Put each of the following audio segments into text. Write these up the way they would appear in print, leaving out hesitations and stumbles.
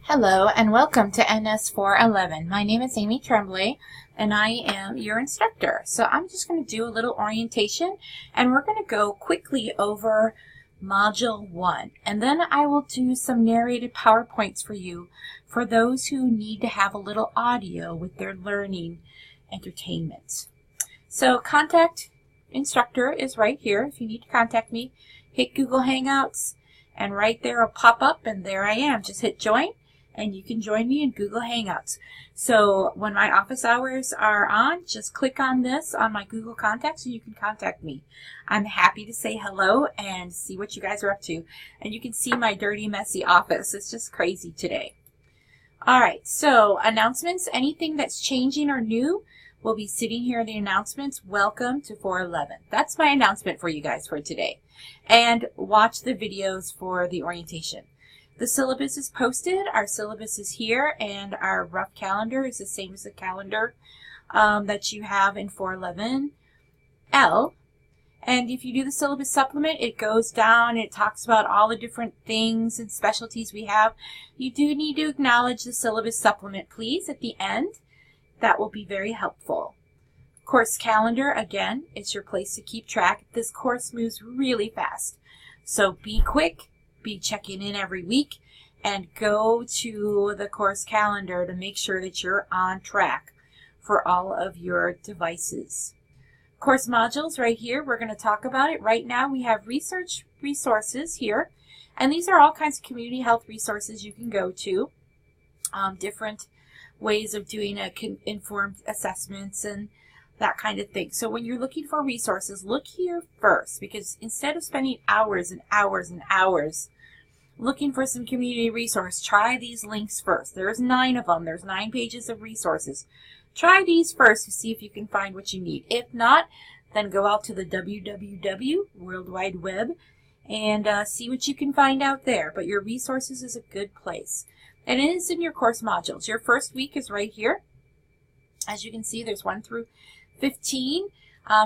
Hello and welcome to NS411. My name is Amy Tremblay and I am your instructor. So I'm just going to do a little orientation and we're going to go quickly over Module 1. And then I will do some narrated PowerPoints for you for those who need to have a little audio with their learning entertainment. So contact instructor is right here. If you need to contact me, hit Google Hangouts and right there will pop up and there I am. Just hit join. And you can join me in Google Hangouts. So when my office hours are on, just click on this on my Google Contacts and you can contact me. I'm happy to say hello and see what you guys are up to. And you can see my dirty, messy office. It's just crazy today. All right, so announcements, anything that's changing or new will be sitting here in the announcements. Welcome to 411. That's my announcement for you guys for today. And watch the videos for the orientation. The syllabus is posted, our syllabus is here, and our rough calendar is the same as the calendar that you have in 411L. And if you do the syllabus supplement, it goes down, it talks about all the different things and specialties we have. You do need to acknowledge the syllabus supplement, please, at the end. That will be very helpful. Course calendar, again, it's your place to keep track. This course moves really fast, so be quick. Be checking in every week and go to the course calendar to make sure that you're on track for all of your devices. Course modules right here, we're going to talk about it. Right now we have research resources here, and these are all kinds of community health resources you can go to. Different ways of doing informed assessments and that kind of thing. So when you're looking for resources, look here first, because instead of spending hours and hours and hours looking for some community resource, try these links first. There's 9 of them. There's 9 pages of resources. Try these first to see if you can find what you need. If not, then go out to the www, World Wide Web, and see what you can find out there. But your resources is a good place. And it is in your course modules. Your first week is right here. As you can see, there's 1 through 15.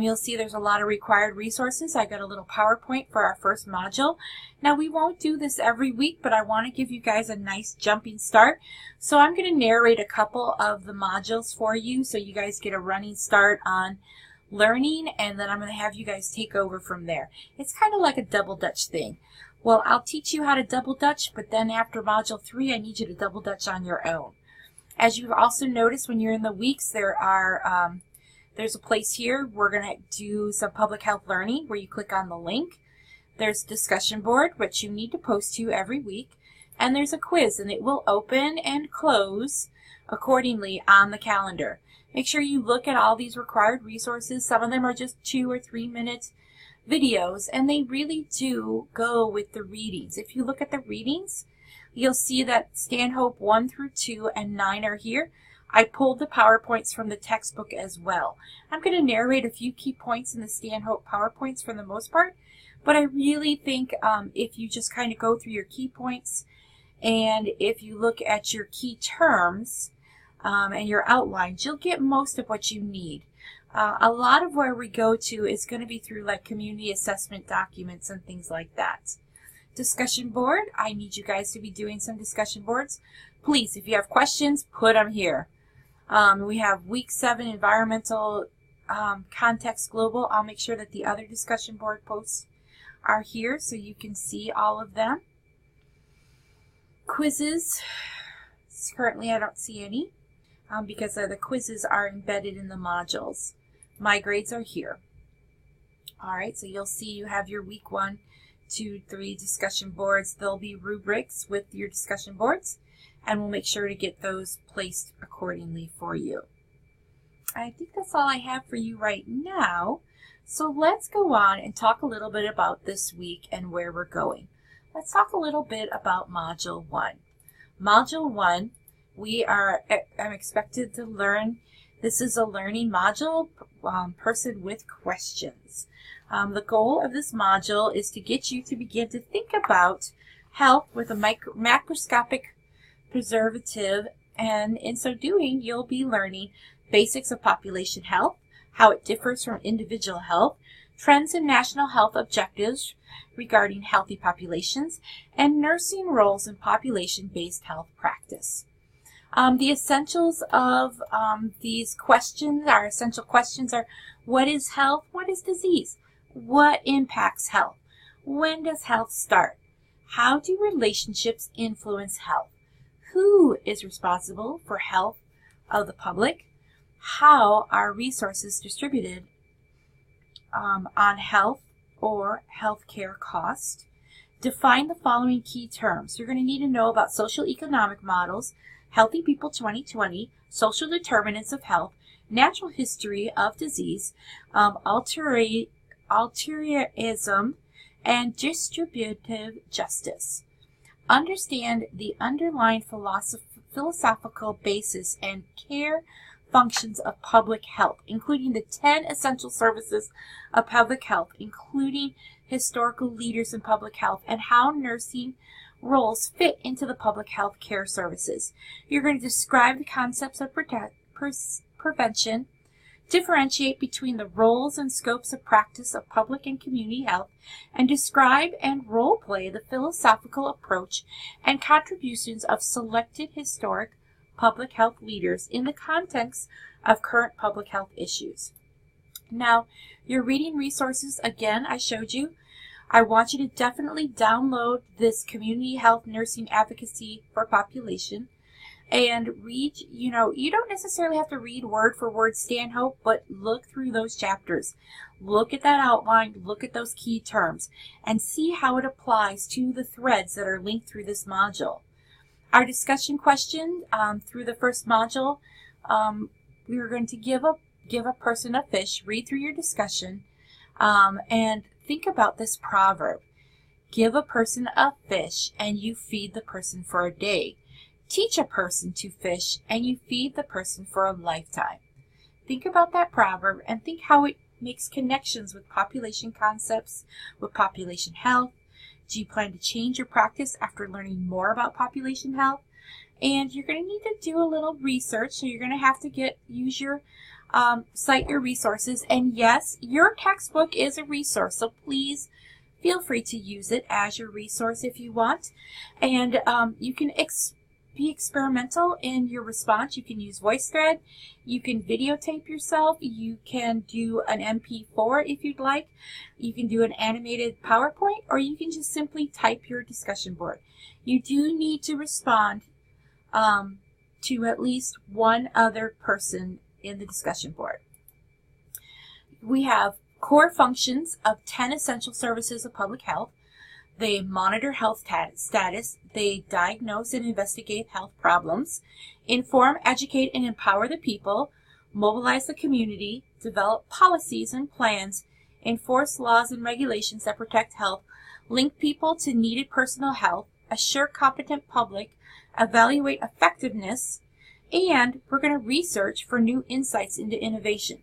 You'll see there's a lot of required resources. I got a little PowerPoint for our first module. Now we won't do this every week, but I want to give you guys a nice jumping start. So I'm going to narrate a couple of the modules for you so you guys get a running start on learning, and then I'm going to have you guys take over from there. It's kind of like a double Dutch thing. Well, I'll teach you how to double Dutch, but then after module 3, I need you to double Dutch on your own. As you've also noticed when you're in the weeks, there's a place here. We're going to do some public health learning where you click on the link. There's a discussion board, which you need to post to every week. And there's a quiz, and it will open and close accordingly on the calendar. Make sure you look at all these required resources. Some of them are just 2 or 3 minute videos, and they really do go with the readings. If you look at the readings, you'll see that Stanhope 1 through 2 and 9 are here. I pulled the PowerPoints from the textbook as well. I'm going to narrate a few key points in the Stanhope PowerPoints for the most part, but I really think if you just kind of go through your key points and if you look at your key terms and your outlines, you'll get most of what you need. A lot of where we go to is going to be through like community assessment documents and things like that. Discussion board, I need you guys to be doing some discussion boards. Please, if you have questions, put them here. We have week 7 environmental context global. I'll make sure that the other discussion board posts are here so you can see all of them. Quizzes, currently I don't see any because the quizzes are embedded in the modules. My grades are here. All right, so you'll see you have your week 1, 2, 3 discussion boards. There'll be rubrics with your discussion boards, and we'll make sure to get those placed accordingly for you. I think that's all I have for you right now. So let's go on and talk a little bit about this week and where we're going. Let's talk a little bit about Module 1. Module 1, I'm expected to learn. This is a learning module, person with questions. The goal of this module is to get you to begin to think about health with a macroscopic preservative, and in so doing you'll be learning basics of population health, how it differs from individual health, trends in national health objectives regarding healthy populations, and nursing roles in population-based health practice. practice. The essentials of these questions, our essential questions are: what is health? What is disease? What impacts health? When does health start? How do relationships influence health? Who is responsible for health of the public? How are resources distributed on health or healthcare cost? Define the following key terms. You're going to need to know about social economic models, Healthy People 2020, social determinants of health, natural history of disease, altruism, and distributive justice. Understand the underlying philosophical basis and care functions of public health, including the 10 essential services of public health, including historical leaders in public health, and how nursing roles fit into the public health care services. You're going to describe the concepts of prevention, differentiate between the roles and scopes of practice of public and community health, and describe and role-play the philosophical approach and contributions of selected historic public health leaders in the context of current public health issues. Now, your reading resources, again, I showed you. I want you to definitely download this Community Health Nursing Advocacy for Population and read. You don't necessarily have to read word for word Stanhope, but look through those chapters. Look at that outline, look at those key terms, and see how it applies to the threads that are linked through this module. Our discussion question through the first module, we were going to give a person a fish, read through your discussion, and think about this proverb. Give a person a fish and you feed the person for a day. Teach a person to fish and you feed the person for a lifetime. Think about that proverb and think how it makes connections with population concepts, with population health. Do you plan to change your practice after learning more about population health? And you're going to need to do a little research, so you're going to have to use your cite your resources. And yes, your textbook is a resource, so please feel free to use it as your resource if you want. And you can be experimental in your response. You can use VoiceThread, you can videotape yourself, you can do an MP4 if you'd like, you can do an animated PowerPoint, or you can just simply type your discussion board. You do need to respond to at least one other person in the discussion board. We have core functions of 10 essential services of public health. They monitor health status, they diagnose and investigate health problems, inform, educate, and empower the people, mobilize the community, develop policies and plans, enforce laws and regulations that protect health, link people to needed personal health, assure competent public, evaluate effectiveness, and we're going to research for new insights into innovation.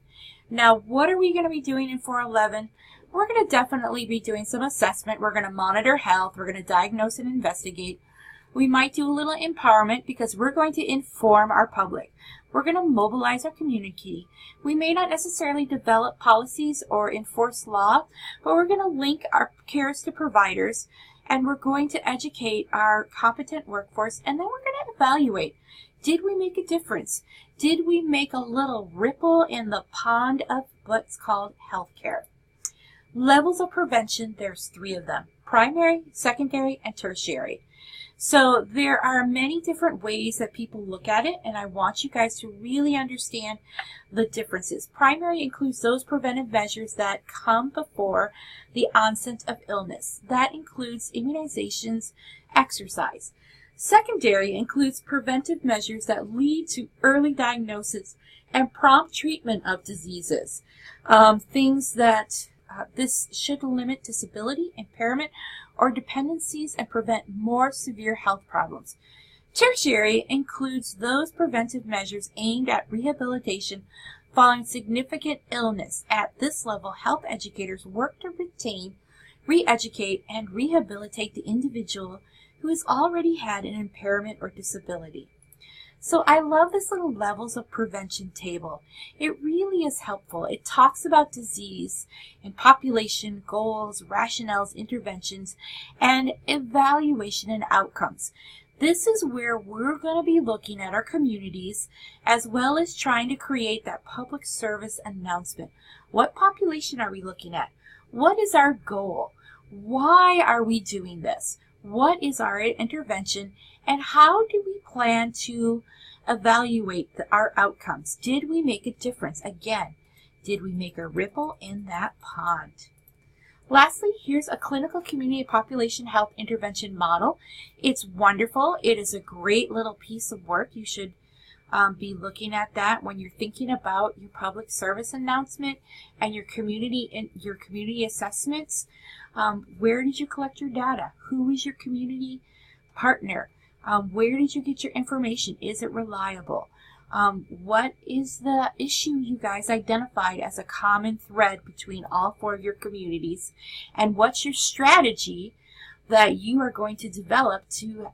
Now, what are we going to be doing in 411? We're going to definitely be doing some assessment. We're going to monitor health. We're going to diagnose and investigate. We might do a little empowerment because we're going to inform our public. We're going to mobilize our community. We may not necessarily develop policies or enforce law, but we're going to link our cares to providers, and we're going to educate our competent workforce, and then we're going to evaluate. Did we make a difference? Did we make a little ripple in the pond of what's called healthcare? Levels of prevention, there's 3 of them: primary, secondary, and tertiary. So there are many different ways that people look at it, and I want you guys to really understand the differences. Primary includes those preventive measures that come before the onset of illness. That includes immunizations, exercise. Secondary includes preventive measures that lead to early diagnosis and prompt treatment of diseases. This should limit disability, impairment, or dependencies and prevent more severe health problems. Tertiary includes those preventive measures aimed at rehabilitation following significant illness. At this level, health educators work to retain, re-educate, and rehabilitate the individual who has already had an impairment or disability. So I love this little levels of prevention table. It really is helpful. It talks about disease and population, goals, rationales, interventions, and evaluation and outcomes. This is where we're going to be looking at our communities as well as trying to create that public service announcement. What population are we looking at? What is our goal? Why are we doing this? What is our intervention? And how do we plan to evaluate our outcomes? Did we make a difference? Again, did we make a ripple in that pond? Lastly, here's a clinical community population health intervention model. It's wonderful. It is a great little piece of work. You should be looking at that when you're thinking about your public service announcement and your community assessments. Where did you collect your data? Who is your community partner? Where did you get your information? Is it reliable? What is the issue you guys identified as a common thread between all 4 of your communities? And what's your strategy that you are going to develop to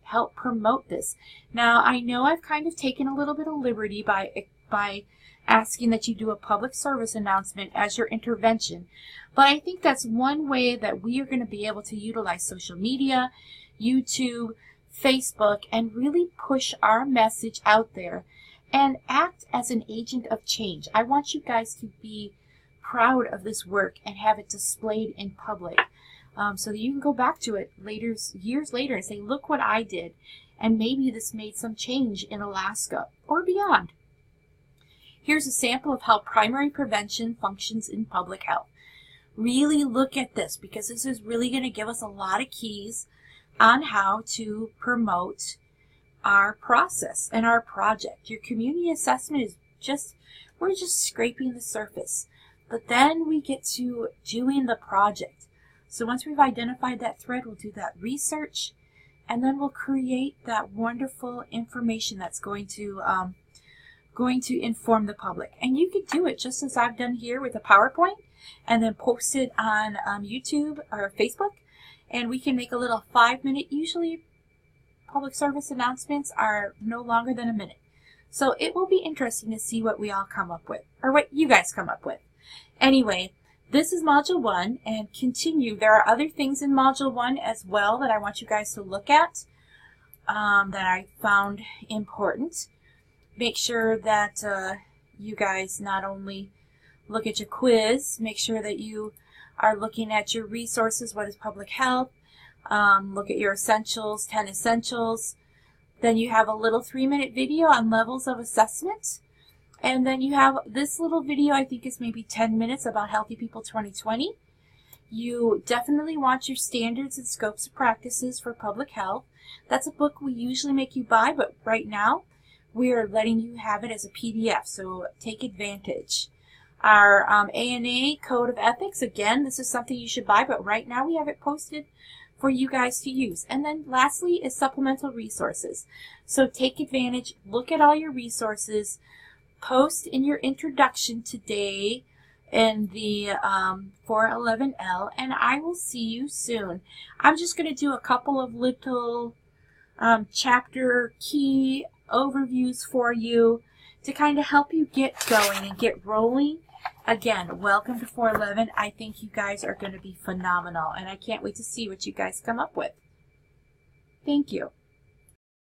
help promote this? Now, I know I've kind of taken a little bit of liberty by asking that you do a public service announcement as your intervention, but I think that's one way that we are going to be able to utilize social media, YouTube, Facebook, and really push our message out there and act as an agent of change. I want you guys to be proud of this work and have it displayed in public so that you can go back to it years later and say, look what I did, and maybe this made some change in Alaska or beyond. Here's a sample of how primary prevention functions in public health. Really look at this, because this is really going to give us a lot of keys on how to promote our process and our project. Your community assessment is we're just scraping the surface, but then we get to doing the project. So once we've identified that thread, we'll do that research, and then we'll create that wonderful information that's going to inform the public. And you can do it just as I've done here with a PowerPoint, and then post it on YouTube or Facebook. And we can make a little 5-minute, usually public service announcements are no longer than a minute. So it will be interesting to see what we all come up with, or what you guys come up with. Anyway, this is Module 1, and continue. There are other things in Module 1 as well that I want you guys to look at that I found important. Make sure that you guys not only look at your quiz, make sure that you are looking at your resources. What is public health? Look at your essentials, 10 essentials. Then you have a little 3-minute video on levels of assessment. And then you have this little video, I think is maybe 10 minutes, about Healthy People 2020. You definitely want your standards and scopes of practices for public health. That's a book we usually make you buy, but right now we are letting you have it as a PDF, so take advantage. Our ANA Code of Ethics, again, this is something you should buy, but right now we have it posted for you guys to use. And then lastly is supplemental resources. So take advantage, look at all your resources, post in your introduction today in the 411L, and I will see you soon. I'm just going to do a couple of little chapter key overviews for you to kind of help you get going and get rolling. Again, welcome to 411. I think you guys are going to be phenomenal, and I can't wait to see what you guys come up with. Thank you.